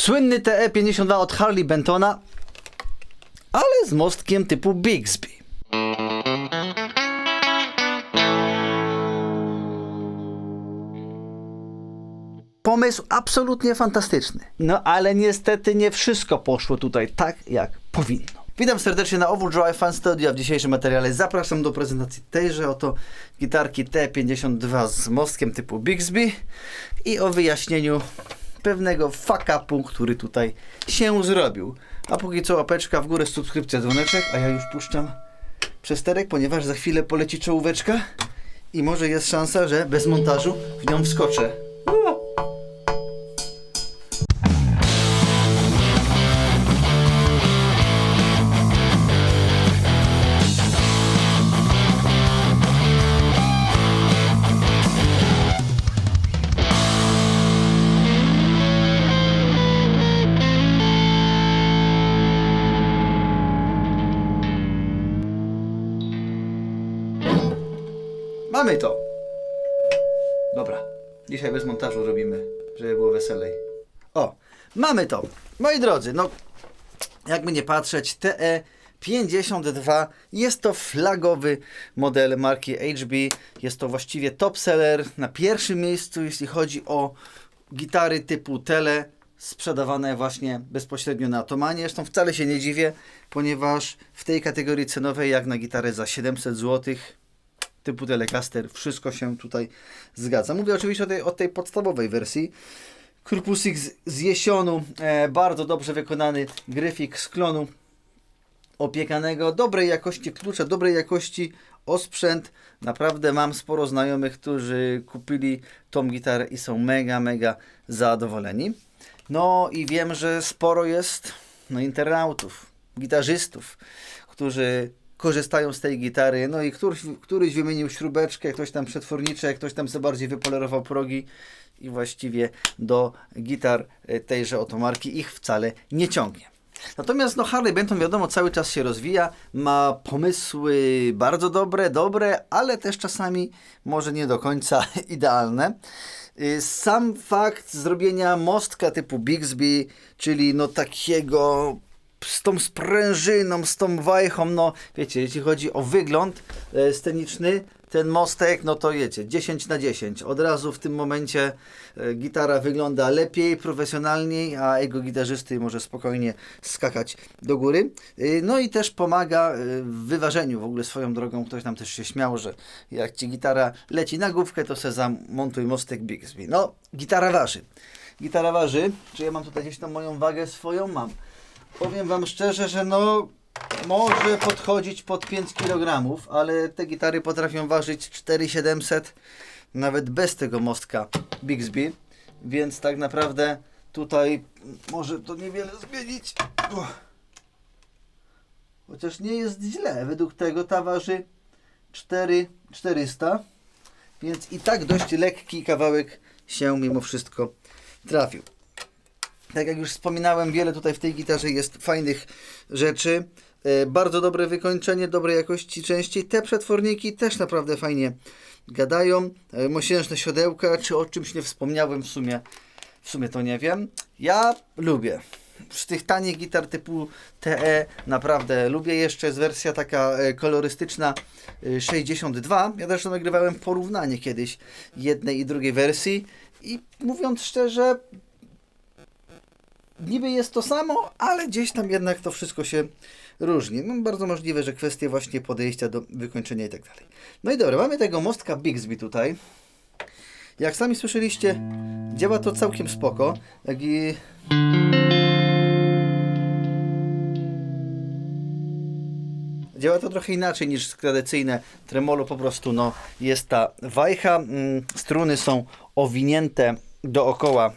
Słynny TE-52 od Harley Bentona, ale z mostkiem typu Bigsby. Pomysł absolutnie fantastyczny. No ale niestety nie wszystko poszło tutaj tak, jak powinno. Witam serdecznie na Overdrive Fan Studio, a w dzisiejszym materiale zapraszam do prezentacji tejże oto gitarki T52 z mostkiem typu Bigsby i o wyjaśnieniu pewnego fuck-upu, który tutaj się zrobił. A póki co łapeczka w górę, subskrypcja, dzwoneczek, a ja już puszczam przesterek, ponieważ za chwilę poleci czołóweczka i może jest szansa, że bez montażu w nią wskoczę. Mamy to! Dobra, dzisiaj bez montażu robimy, żeby było weselej. O, mamy to! Moi drodzy, no jakby nie patrzeć, TE52 jest to flagowy model marki HB. Jest to właściwie top seller, na pierwszym miejscu jeśli chodzi o gitary typu Tele, sprzedawane właśnie bezpośrednio na Atomanie. Zresztą wcale się nie dziwię, ponieważ w tej kategorii cenowej jak na gitarę za 700 zł typu Telecaster, wszystko się tutaj zgadza. Mówię oczywiście o tej podstawowej wersji. Korpusik z jesionu, bardzo dobrze wykonany gryfik z klonu opiekanego, dobrej jakości klucze, dobrej jakości osprzęt. Naprawdę mam sporo znajomych, którzy kupili tą gitarę i są mega zadowoleni. No i wiem, że sporo jest internautów, gitarzystów, którzy korzystają z tej gitary, no i któryś wymienił śrubeczkę, ktoś tam przetworniczek, ktoś tam sobie bardziej wypolerował progi i właściwie do gitar tejże oto marki ich wcale nie ciągnie. Natomiast Harley Benton wiadomo cały czas się rozwija, ma pomysły bardzo dobre, ale też czasami może nie do końca idealne. Sam fakt zrobienia mostka typu Bigsby, czyli takiego z tą sprężyną, z tą wajchą, wiecie, jeśli chodzi o wygląd sceniczny, ten mostek, to wiecie, 10 na 10. Od razu w tym momencie gitara wygląda lepiej, profesjonalniej, a jego gitarzysty może spokojnie skakać do góry. No i też pomaga w wyważeniu w ogóle swoją drogą. Ktoś nam też się śmiał, że jak ci gitara leci na główkę, to se zamontuj mostek Bigsby. Gitara waży. Czy ja mam tutaj gdzieś tam moją wagę swoją? Mam. Powiem wam szczerze, że może podchodzić pod 5 kg, ale te gitary potrafią ważyć 4700, nawet bez tego mostka Bigsby, więc tak naprawdę tutaj może to niewiele zmienić. Chociaż nie jest źle, według tego ta waży 4400, więc i tak dość lekki kawałek się mimo wszystko trafił. Tak jak już wspominałem, wiele tutaj w tej gitarze jest fajnych rzeczy. Bardzo dobre wykończenie, dobrej jakości części. Te przetworniki też naprawdę fajnie gadają. Mosiężne siodełka, czy o czymś nie wspomniałem, w sumie to nie wiem. Ja lubię. Z tych tanich gitar typu TE naprawdę lubię. Jeszcze jest wersja taka kolorystyczna 62. Ja zresztą nagrywałem porównanie kiedyś jednej i drugiej wersji i mówiąc szczerze, niby jest to samo, ale gdzieś tam jednak to wszystko się różni. Bardzo możliwe, że kwestie właśnie podejścia do wykończenia i tak dalej. No i dobra, mamy tego mostka Bigsby tutaj. Jak sami słyszeliście, działa to całkiem spoko. Działa to trochę inaczej niż tradycyjne tremolo, po prostu jest ta wajcha, struny są owinięte dookoła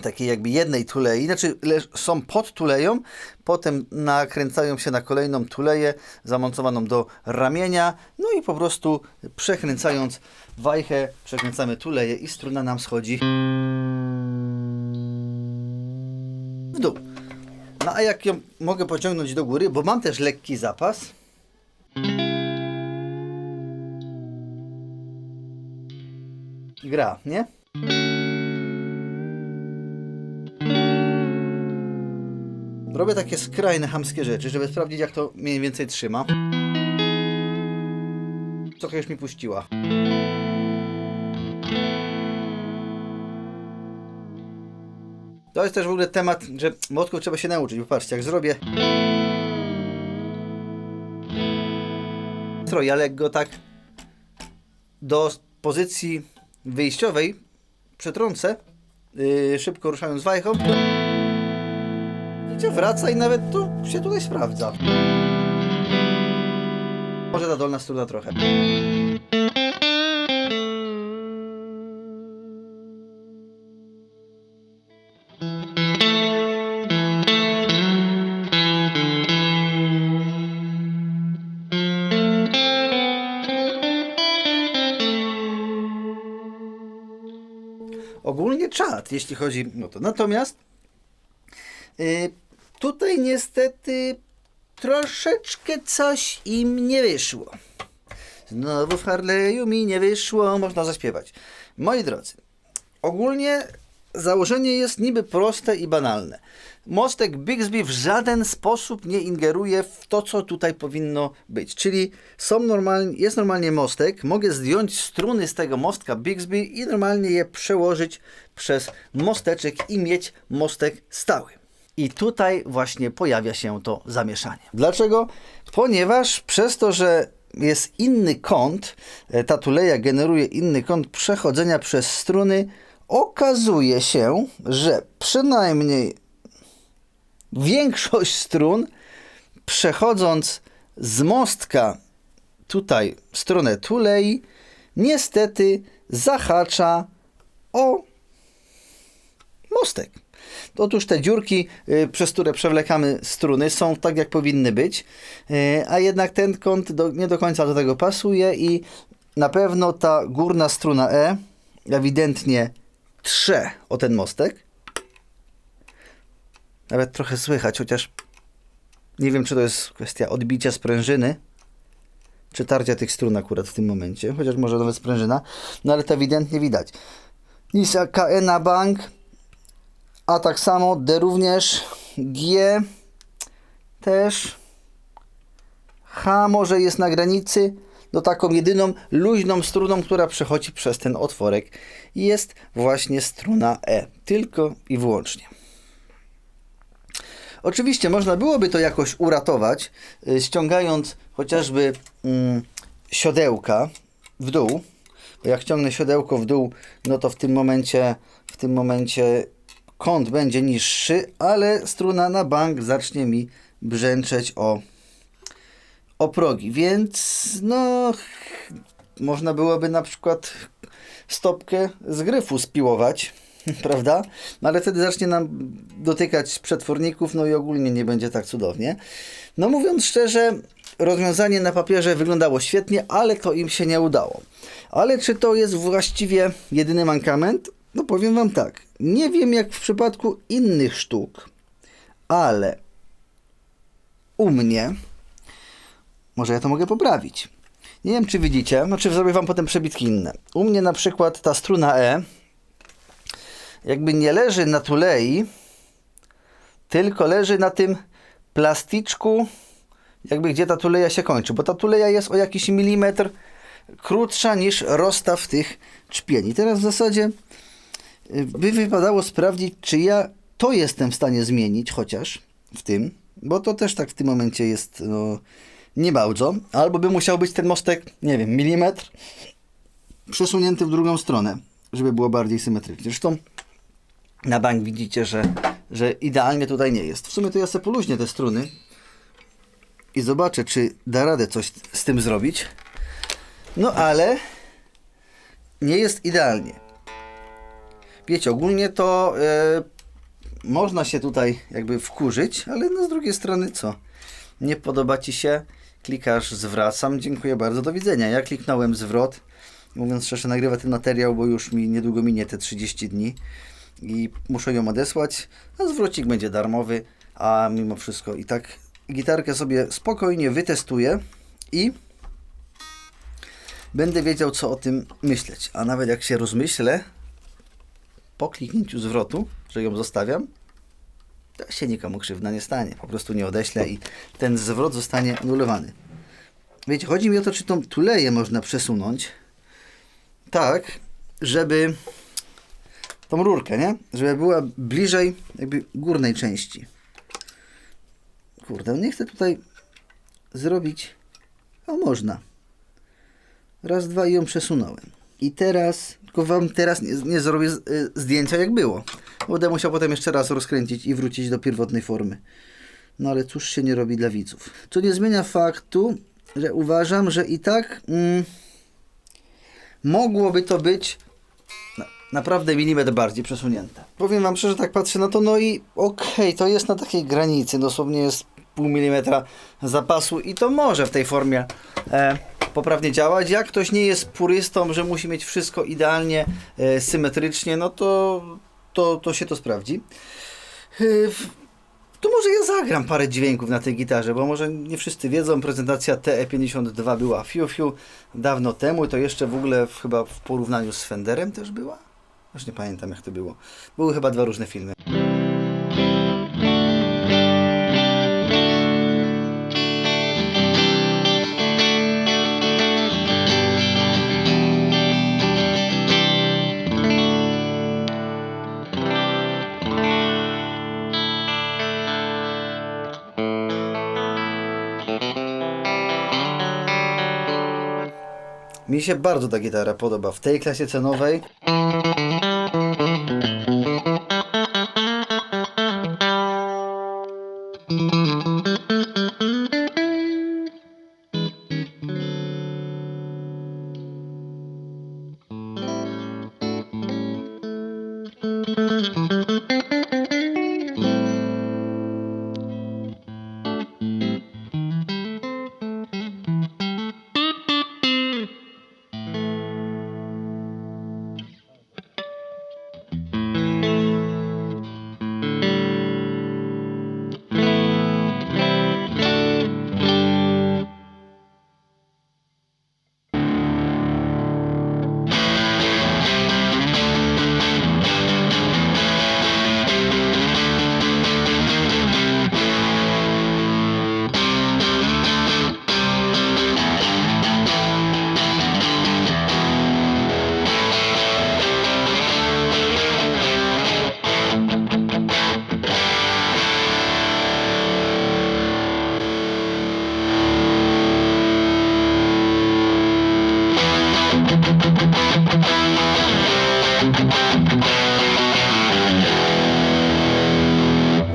takiej jakby jednej tulei, znaczy są pod tuleją, potem nakręcają się na kolejną tuleję zamontowaną do ramienia, no i po prostu przekręcając wajchę, przekręcamy tuleję i struna nam schodzi w dół. No a jak ją mogę pociągnąć do góry, bo mam też lekki zapas, gra, nie? robię takie skrajne, chamskie rzeczy, żeby sprawdzić, jak to mniej więcej trzyma. Trochę już mi puściła. To jest też w ogóle temat, że młotków trzeba się nauczyć. Bo patrzcie, jak zrobię ale jak go tak do pozycji wyjściowej przetrącę, szybko ruszając wajchą, i wraca i nawet tu się tutaj sprawdza. Może ta dolna struna trochę. Ogólnie czad, jeśli chodzi o to. Natomiast tutaj niestety troszeczkę coś im nie wyszło. Znowu w Harley'u mi nie wyszło, można zaśpiewać. Moi drodzy, ogólnie założenie jest niby proste i banalne. Mostek Bigsby w żaden sposób nie ingeruje w to, co tutaj powinno być. Czyli jest normalnie mostek, mogę zdjąć struny z tego mostka Bigsby i normalnie je przełożyć przez mosteczek i mieć mostek stały. I tutaj właśnie pojawia się to zamieszanie. Dlaczego? Ponieważ przez to, że jest inny kąt, ta tuleja generuje inny kąt przechodzenia przez struny, okazuje się, że przynajmniej większość strun, przechodząc z mostka tutaj w stronę tulei, niestety zahacza o mostek. Otóż te dziurki, przez które przewlekamy struny, są tak, jak powinny być, a jednak ten kąt nie do końca do tego pasuje i na pewno ta górna struna E ewidentnie trze o ten mostek. Nawet trochę słychać, chociaż nie wiem, czy to jest kwestia odbicia sprężyny, czy tarcia tych strun akurat w tym momencie, chociaż może nawet sprężyna, no ale to ewidentnie widać. Niska KE na bank, a tak samo D również, G też, H może jest na granicy, no taką jedyną luźną struną, która przechodzi przez ten otworek, jest właśnie struna E, tylko i wyłącznie. Oczywiście można byłoby to jakoś uratować, ściągając chociażby siodełka w dół, bo jak ściągnę siodełko w dół, no to w tym momencie kąt będzie niższy, ale struna na bank zacznie mi brzęczeć o progi, więc no można byłoby na przykład stopkę z gryfu spiłować, prawda? Ale wtedy zacznie nam dotykać przetworników, no i ogólnie nie będzie tak cudownie. No mówiąc szczerze, rozwiązanie na papierze wyglądało świetnie, ale to im się nie udało. Ale czy to jest właściwie jedyny mankament? No powiem wam tak, nie wiem jak w przypadku innych sztuk, ale u mnie, może ja to mogę poprawić. Nie wiem czy widzicie, znaczy zrobię wam potem przebitki inne. U mnie na przykład ta struna E jakby nie leży na tulei, tylko leży na tym plasticzku, jakby gdzie ta tuleja się kończy, bo ta tuleja jest o jakiś milimetr krótsza niż rozstaw tych czpieni. Teraz w zasadzie by wypadało sprawdzić, czy ja to jestem w stanie zmienić, chociaż w tym, bo to też tak w tym momencie jest no, nie bardzo, albo by musiał być ten mostek, nie wiem, milimetr przesunięty w drugą stronę, żeby było bardziej symetrycznie. Zresztą na bank widzicie, że idealnie tutaj nie jest. W sumie to ja sobie poluźnię te struny i zobaczę, czy da radę coś z tym zrobić. No ale nie jest idealnie. Wiecie, ogólnie to można się tutaj jakby wkurzyć, ale no z drugiej strony co? Nie podoba ci się? Klikasz zwracam, dziękuję bardzo, do widzenia. Ja kliknąłem zwrot, mówiąc szczerze, nagrywam ten materiał, bo już mi niedługo minie te 30 dni i muszę ją odesłać, a zwrocik będzie darmowy, a mimo wszystko i tak gitarkę sobie spokojnie wytestuję i będę wiedział, co o tym myśleć. A nawet jak się rozmyślę po kliknięciu zwrotu, że ją zostawiam, to to się nikomu krzywda nie stanie. Po prostu nie odeślę i ten zwrot zostanie anulowany. Wiecie, chodzi mi o to, czy tą tuleję można przesunąć tak, żeby tą rurkę, nie? Żeby była bliżej jakby górnej części. Kurde, nie chcę tutaj zrobić... O, można. Raz, dwa i ją przesunąłem. I teraz, tylko wam teraz nie zrobię zdjęcia jak było. Będę musiał potem jeszcze raz rozkręcić i wrócić do pierwotnej formy. No ale cóż się nie robi dla widzów. Co nie zmienia faktu, że uważam, że i tak mogłoby to być naprawdę milimetr bardziej przesunięte. Powiem wam szczerze, tak patrzę na to, no i okej, to jest na takiej granicy, dosłownie jest pół milimetra zapasu i to może w tej formie poprawnie działać. Jak ktoś nie jest purystą, że musi mieć wszystko idealnie symetrycznie, no to się to sprawdzi. To może ja zagram parę dźwięków na tej gitarze, bo może nie wszyscy wiedzą, prezentacja TE52 była fiu dawno temu i to jeszcze w ogóle chyba w porównaniu z Fenderem też była? Już nie pamiętam jak to było. Były chyba dwa różne filmy. Mi się bardzo ta gitara podoba w tej klasie cenowej.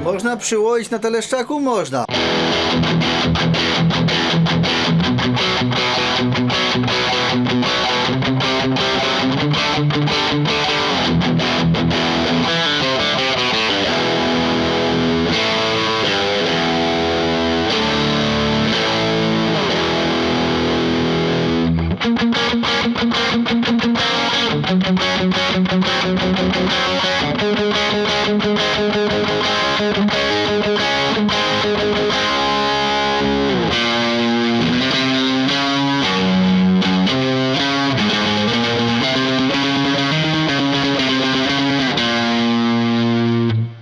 Można przyłoić na teleszczaku? Można.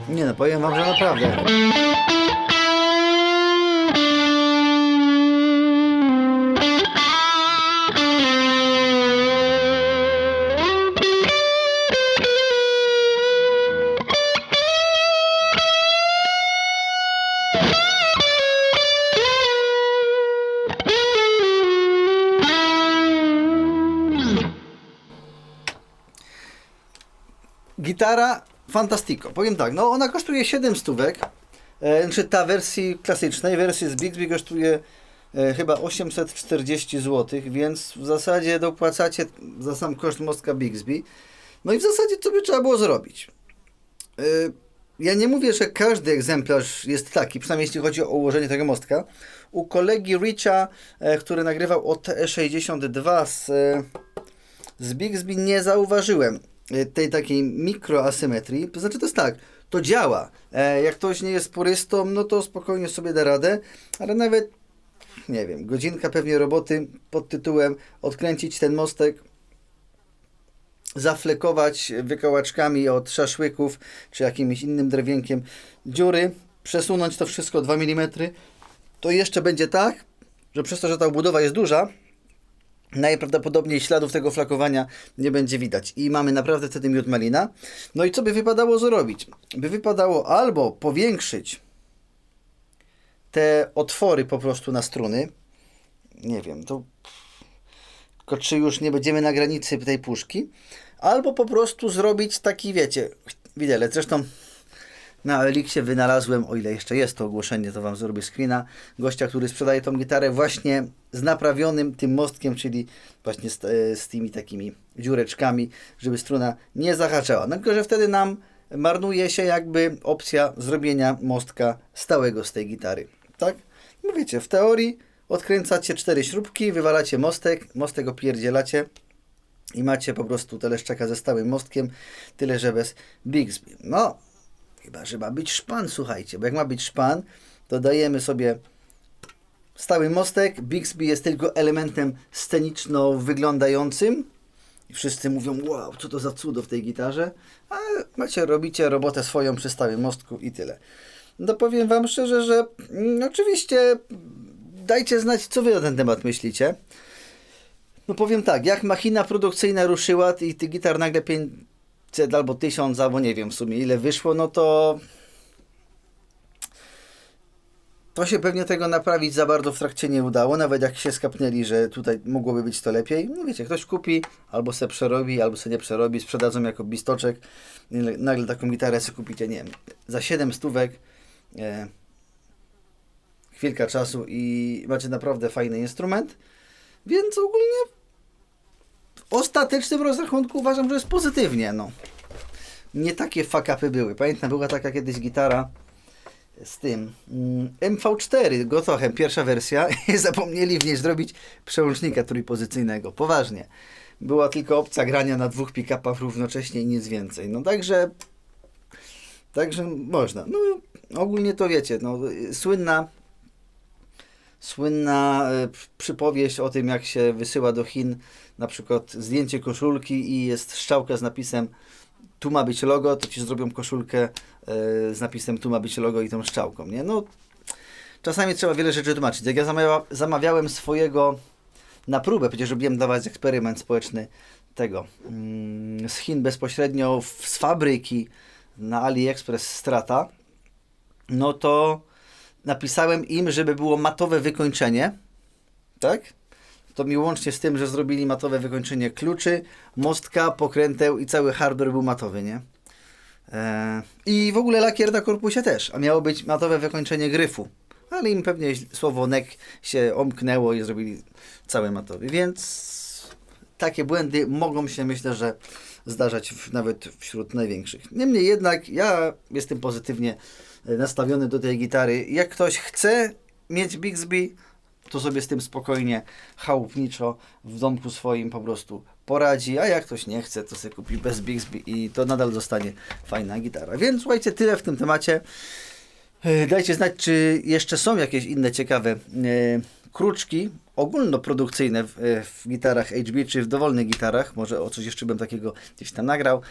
Nie no, powiem wam, że naprawdę. Gitara fantastico. Powiem tak, no ona kosztuje 7 stówek. Znaczy ta wersji klasycznej, wersja z Bigsby kosztuje chyba 840 zł, więc w zasadzie dopłacacie za sam koszt mostka Bigsby. No i w zasadzie co by trzeba było zrobić? Ja nie mówię, że każdy egzemplarz jest taki, przynajmniej jeśli chodzi o ułożenie tego mostka. U kolegi Richa, który nagrywał o TE62 z Bigsby, nie zauważyłem tej takiej mikroasymetrii. To znaczy to jest tak, to działa. Jak ktoś nie jest purystą, no to spokojnie sobie da radę, ale nawet, nie wiem, godzinka pewnie roboty pod tytułem odkręcić ten mostek zaflekować wykałaczkami od szaszłyków, czy jakimś innym drewienkiem dziury, przesunąć to wszystko 2 mm, to jeszcze będzie tak, że przez to, że ta obudowa jest duża, najprawdopodobniej śladów tego flakowania nie będzie widać. I mamy naprawdę wtedy miód malina. No i co by wypadało zrobić? By wypadało albo powiększyć te otwory po prostu na struny. Nie wiem, to... Tylko czy już nie będziemy na granicy tej puszki. Albo po prostu zrobić taki, wiecie, widelec. Zresztą na Elixie wynalazłem, o ile jeszcze jest to ogłoszenie, to wam zrobię screena, gościa, który sprzedaje tą gitarę właśnie z naprawionym tym mostkiem, czyli właśnie z tymi takimi dziureczkami, żeby struna nie zahaczała. No tylko, że wtedy nam marnuje się jakby opcja zrobienia mostka stałego z tej gitary. Tak? No wiecie, w teorii odkręcacie 4 śrubki, wywalacie mostek opierdzielacie i macie po prostu teleszczaka ze stałym mostkiem, tyle że bez Bigsby. No, chyba, że ma być szpan, słuchajcie, bo jak ma być szpan, to dajemy sobie stały mostek, Bigsby jest tylko elementem sceniczno wyglądającym i wszyscy mówią, wow, co to za cudo w tej gitarze, a robicie robotę swoją przy stałym mostku i tyle. No powiem wam szczerze, że oczywiście dajcie znać, co wy na ten temat myślicie. No powiem tak, jak machina produkcyjna ruszyła i tych gitar nagle 500 albo 1000, albo nie wiem w sumie ile wyszło, no to się pewnie tego naprawić za bardzo w trakcie nie udało, nawet jak się skapnęli, że tutaj mogłoby być to lepiej. No wiecie, ktoś kupi, albo se przerobi, albo se nie przerobi, sprzedadzą jako bistoczek. Nagle taką gitarę sobie kupicie, nie wiem, za 7 stówek, chwilka czasu i macie naprawdę fajny instrument. Więc ogólnie w ostatecznym rozrachunku uważam, że jest pozytywnie. No. Nie takie fuck-upy były. Pamiętam, była taka kiedyś gitara z tym MV4 Gotochem, pierwsza wersja i zapomnieli w niej zrobić przełącznika trójpozycyjnego. Poważnie. Była tylko opcja grania na 2 pick-upach równocześnie i nic więcej. No także można. No ogólnie to wiecie, no słynna przypowieść o tym, jak się wysyła do Chin na przykład zdjęcie koszulki i jest strzałka z napisem tu ma być logo, to ci zrobią koszulkę z napisem tu ma być logo i tą strzałką, nie? No, czasami trzeba wiele rzeczy tłumaczyć. Jak ja zamawiałem swojego na próbę, przecież robiłem dla was eksperyment społeczny tego z Chin bezpośrednio z fabryki na AliExpress Strata, no to napisałem im, żeby było matowe wykończenie, tak? To mi łącznie z tym, że zrobili matowe wykończenie kluczy, mostka, pokręteł i cały hardware był matowy, nie? I w ogóle lakier na korpusie też, a miało być matowe wykończenie gryfu, ale im pewnie słowo neck się omknęło i zrobili cały matowy, więc takie błędy mogą się, myślę, że zdarzać nawet wśród największych. Niemniej jednak ja jestem pozytywnie nastawiony do tej gitary. Jak ktoś chce mieć Bigsby, to sobie z tym spokojnie, chałupniczo w domku swoim po prostu poradzi, a jak ktoś nie chce, to sobie kupi bez Bigsby i to nadal zostanie fajna gitara. Więc słuchajcie, tyle w tym temacie. Dajcie znać, czy jeszcze są jakieś inne ciekawe kruczki ogólnoprodukcyjne w gitarach HB, czy w dowolnych gitarach. Może o coś jeszcze bym takiego gdzieś tam nagrał.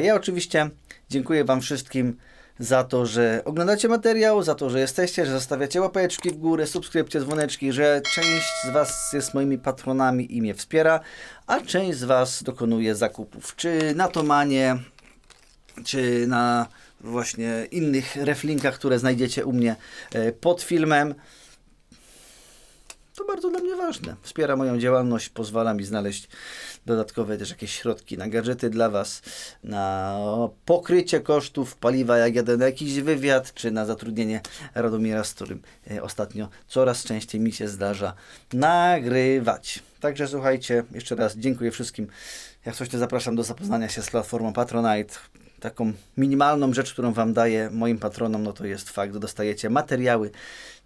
Ja oczywiście dziękuję wam wszystkim za to, że oglądacie materiał, za to, że jesteście, że zostawiacie łapeczki w górę, subskrypcje, dzwoneczki, że część z was jest moimi patronami i mnie wspiera, a część z was dokonuje zakupów, czy na Tomanie, czy na właśnie innych reflinkach, które znajdziecie u mnie pod filmem. To bardzo dla mnie ważne. Wspiera moją działalność, pozwala mi znaleźć dodatkowe też jakieś środki na gadżety dla was, na pokrycie kosztów paliwa, jak jadę na jakiś wywiad, czy na zatrudnienie Radomira, z którym ostatnio coraz częściej mi się zdarza nagrywać. Także słuchajcie, jeszcze raz dziękuję wszystkim. Jak coś, to zapraszam do zapoznania się z platformą Patronite. Taką minimalną rzecz, którą wam daję moim patronom, no to jest fakt, że dostajecie materiały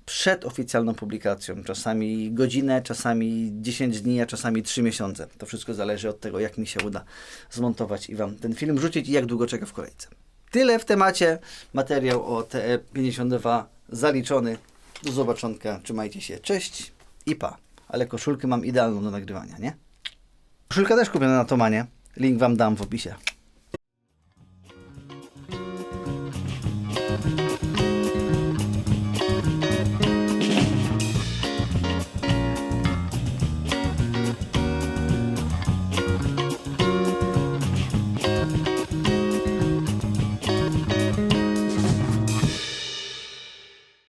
przed oficjalną publikacją. Czasami godzinę, czasami 10 dni, a czasami 3 miesiące. To wszystko zależy od tego, jak mi się uda zmontować i wam ten film rzucić i jak długo czeka w kolejce. Tyle w temacie. Materiał o TE52 zaliczony. Do zobaczonka. Trzymajcie się. Cześć i pa. Ale koszulkę mam idealną do nagrywania, nie? Koszulka też kupiona na Tomanie. Link wam dam w opisie.